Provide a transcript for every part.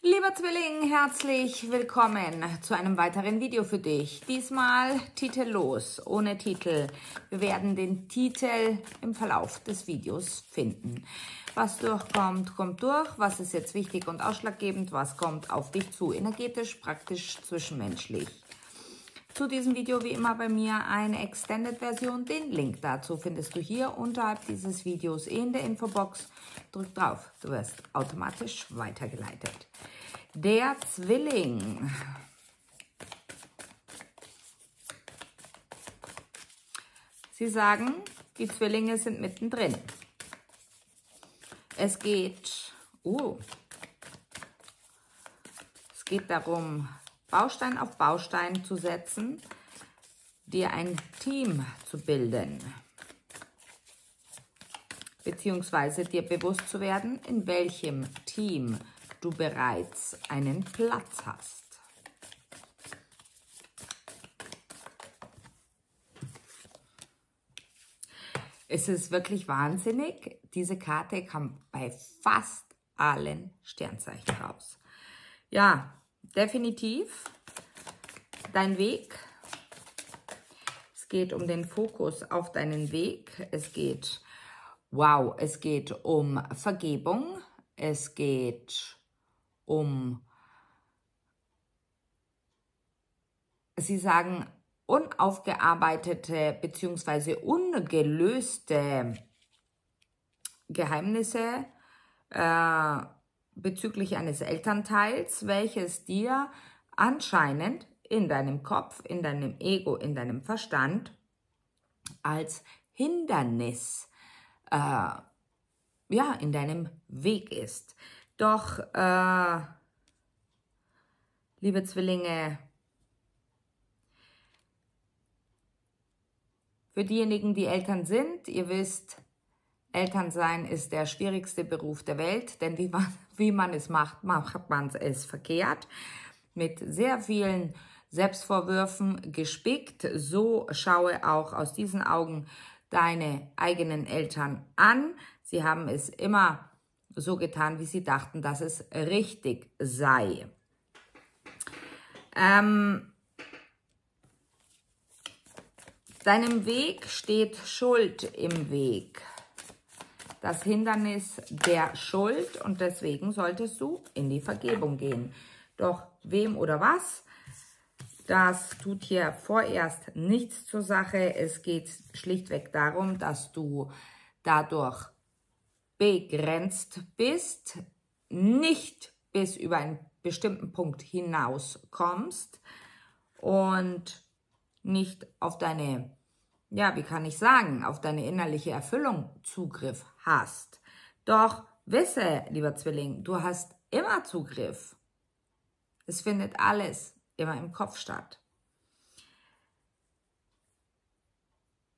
Lieber Zwilling, herzlich willkommen zu einem weiteren Video für dich. Diesmal titellos, ohne Titel. Wir werden den Titel im Verlauf des Videos finden. Was durchkommt, kommt durch. Was ist jetzt wichtig und ausschlaggebend? Was kommt auf dich zu? Energetisch, praktisch, zwischenmenschlich. Zu diesem Video wie immer bei mir eine Extended-Version. Den Link dazu findest du hier unterhalb dieses Videos in der Infobox. Drück drauf, du wirst automatisch weitergeleitet. Der Zwilling. Sie sagen, die Zwillinge sind mittendrin. Es geht darum, Baustein auf Baustein zu setzen, dir ein Team zu bilden, beziehungsweise dir bewusst zu werden, in welchem Team du bereits einen Platz hast. Es ist wirklich wahnsinnig. Diese Karte kam bei fast allen Sternzeichen raus. Ja, definitiv dein Weg. Es geht um den Fokus auf deinen Weg. Es geht um Vergebung. Es geht um, Sie sagen, unaufgearbeitete bzw. ungelöste Geheimnisse bezüglich eines Elternteils, welches dir anscheinend in deinem Kopf, in deinem Ego, in deinem Verstand als Hindernis in deinem Weg ist. Doch, liebe Zwillinge, für diejenigen, die Eltern sind, ihr wisst, Elternsein ist der schwierigste Beruf der Welt, denn wie man es macht, macht man es verkehrt. Mit sehr vielen Selbstvorwürfen gespickt. So schaue auch aus diesen Augen deine eigenen Eltern an. Sie haben es immer so getan, wie sie dachten, dass es richtig sei. Deinem Weg steht Schuld im Weg. Das Hindernis der Schuld, und deswegen solltest du in die Vergebung gehen. Doch wem oder was, das tut hier vorerst nichts zur Sache. Es geht schlichtweg darum, dass du dadurch begrenzt bist, nicht bis über einen bestimmten Punkt hinaus kommst und nicht auf deine, wie kann ich sagen, auf deine innerliche Erfüllung Zugriff hast. Doch wisse, lieber Zwilling, du hast immer Zugriff. Es findet alles immer im Kopf statt.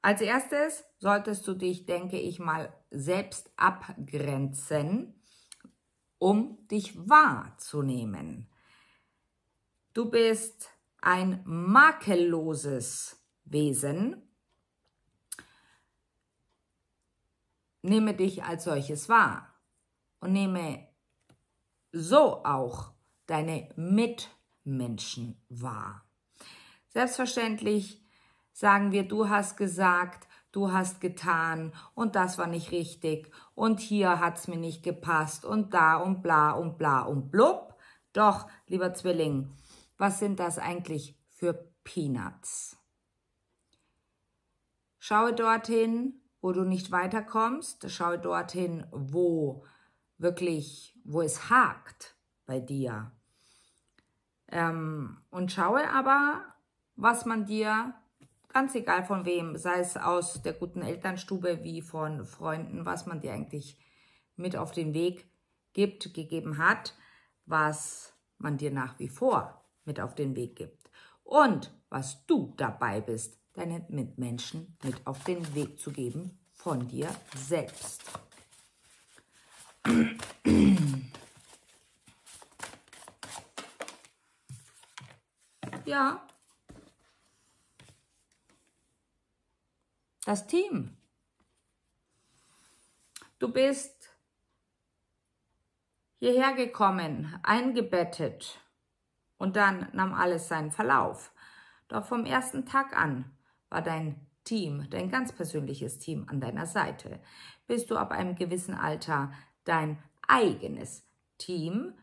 Als erstes solltest du dich, denke ich mal, selbst abgrenzen, um dich wahrzunehmen. Du bist ein makelloses Wesen. Nehme dich als solches wahr und nehme so auch deine Mitmenschen wahr. Selbstverständlich sagen wir, du hast gesagt, du hast getan und das war nicht richtig und hier hat es mir nicht gepasst und da und bla und bla und blub. Doch, lieber Zwilling, was sind das eigentlich für Peanuts? Schaue dorthin, wo du nicht weiterkommst. Schaue dorthin, wo es hakt bei dir. Und schaue aber, was man dir, ganz egal von wem, sei es aus der guten Elternstube wie von Freunden, was man dir eigentlich mit auf den Weg gegeben hat, was man dir nach wie vor mit auf den Weg gibt. Und was du dabei bist, deinen Mitmenschen mit auf den Weg zu geben von dir selbst. Ja, das Team. Du bist hierher gekommen, eingebettet und dann nahm alles seinen Verlauf. Doch vom ersten Tag an war dein Team, dein ganz persönliches Team an deiner Seite, bis du ab einem gewissen Alter dein eigenes Team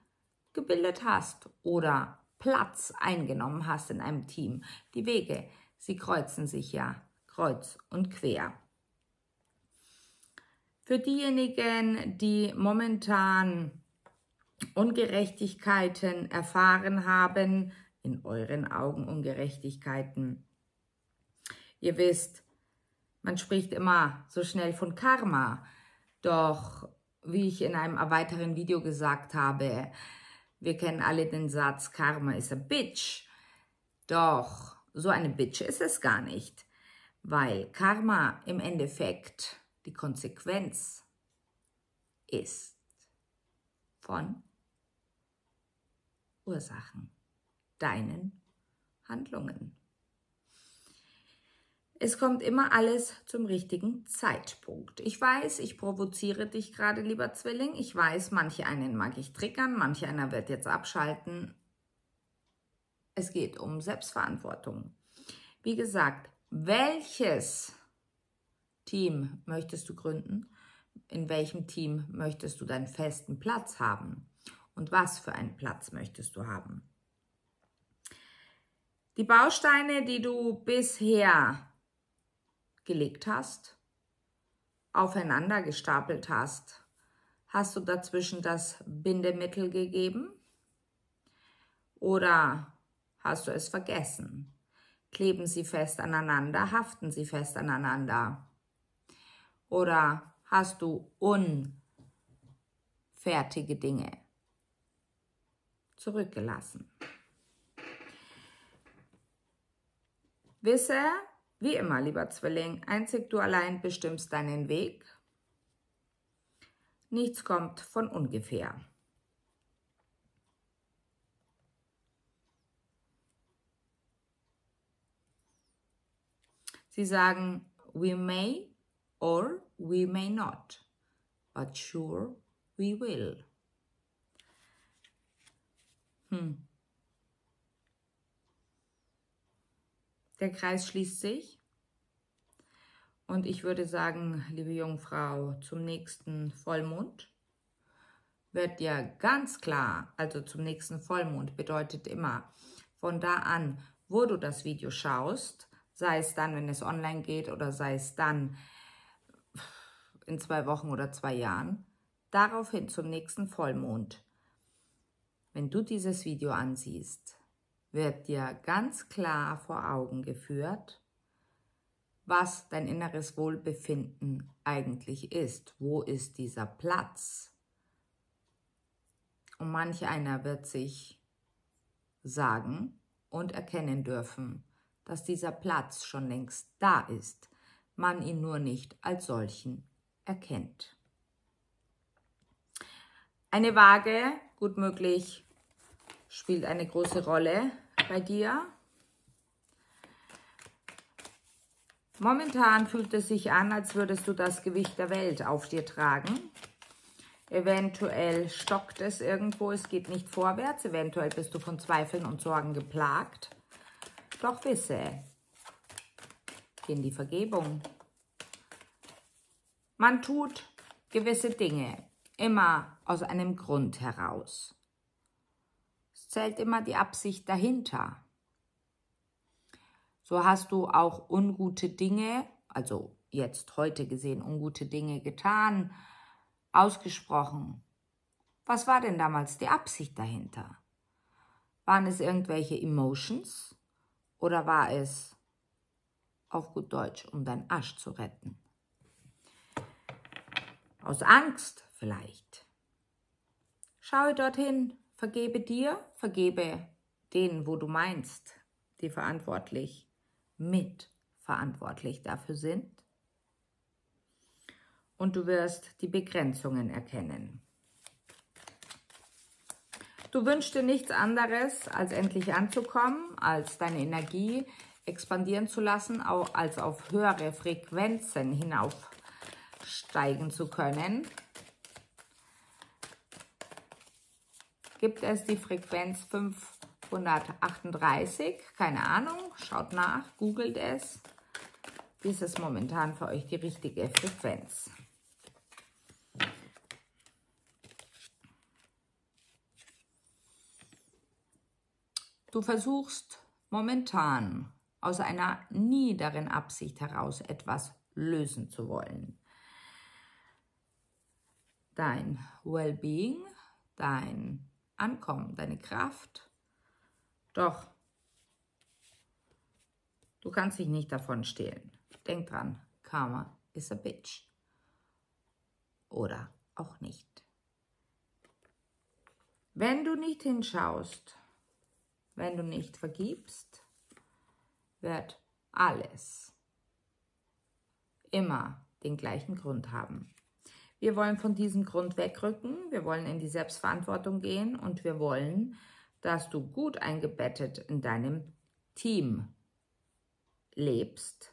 gebildet hast oder Platz eingenommen hast in einem Team. Die Wege, sie kreuzen sich ja kreuz und quer. Für diejenigen, die momentan Ungerechtigkeiten erfahren haben, in euren Augen Ungerechtigkeiten, ihr wisst, man spricht immer so schnell von Karma, doch wie ich in einem weiteren Video gesagt habe, wir kennen alle den Satz, Karma is a bitch, doch so eine Bitch ist es gar nicht, weil Karma im Endeffekt die Konsequenz ist von Ursachen, deinen Handlungen. Es kommt immer alles zum richtigen Zeitpunkt. Ich weiß, ich provoziere dich gerade, lieber Zwilling. Ich weiß, manche einen mag ich triggern, manche einer wird jetzt abschalten. Es geht um Selbstverantwortung. Wie gesagt, welches Team möchtest du gründen? In welchem Team möchtest du deinen festen Platz haben? Und was für einen Platz möchtest du haben? Die Bausteine, die du bisher gelegt hast, aufeinander gestapelt hast, hast du dazwischen das Bindemittel gegeben oder hast du es vergessen? Kleben sie fest aneinander, haften sie fest aneinander? Oder hast du unfertige Dinge zurückgelassen? Wisse, wie immer, lieber Zwilling, einzig du allein bestimmst deinen Weg. Nichts kommt von ungefähr. Sie sagen, we may or we may not, but sure we will. Der Kreis schließt sich und ich würde sagen, liebe Jungfrau, zum nächsten Vollmond wird dir ganz klar, also zum nächsten Vollmond bedeutet immer, von da an, wo du das Video schaust, sei es dann, wenn es online geht oder sei es dann in 2 Wochen oder 2 Jahren, daraufhin zum nächsten Vollmond, wenn du dieses Video ansiehst, wird dir ganz klar vor Augen geführt, was dein inneres Wohlbefinden eigentlich ist. Wo ist dieser Platz? Und manch einer wird sich sagen und erkennen dürfen, dass dieser Platz schon längst da ist, man ihn nur nicht als solchen erkennt. Eine Waage, gut möglich, spielt eine große Rolle bei dir. Momentan fühlt es sich an, als würdest du das Gewicht der Welt auf dir tragen. Eventuell stockt es irgendwo, es geht nicht vorwärts. Eventuell bist du von Zweifeln und Sorgen geplagt. Doch wisse, geh in die Vergebung. Man tut gewisse Dinge immer aus einem Grund heraus. Es zählt immer die Absicht dahinter. So hast du auch ungute Dinge, also jetzt heute gesehen, ungute Dinge getan, ausgesprochen. Was war denn damals die Absicht dahinter? Waren es irgendwelche Emotions oder war es auf gut Deutsch, um deinen Arsch zu retten? Aus Angst vielleicht. Schaue dorthin, vergebe dir, vergebe denen, wo du meinst, die mitverantwortlich dafür sind. Und du wirst die Begrenzungen erkennen. Du wünschst dir nichts anderes, als endlich anzukommen, als deine Energie expandieren zu lassen, auch als auf höhere Frequenzen hinaufsteigen zu können. gibt es die Frequenz 538. Keine Ahnung, schaut nach, googelt es. Dies ist momentan für euch die richtige Frequenz. Du versuchst momentan aus einer niederen Absicht heraus etwas lösen zu wollen. Dein Wellbeing, dein Ankommen, deine Kraft. Doch, du kannst dich nicht davon stehlen. Denk dran, Karma is a bitch. Oder auch nicht. Wenn du nicht hinschaust, wenn du nicht vergibst, wird alles immer den gleichen Grund haben. Wir wollen von diesem Grund wegrücken, wir wollen in die Selbstverantwortung gehen und wir wollen, dass du gut eingebettet in deinem Team lebst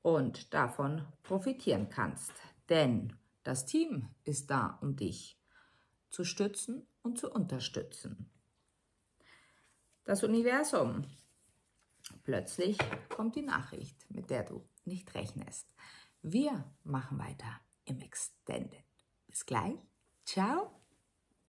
und davon profitieren kannst. Denn das Team ist da, um dich zu stützen und zu unterstützen. Das Universum. Plötzlich kommt die Nachricht, mit der du nicht rechnest. Wir machen weiter im Extended. Bis gleich. Ciao.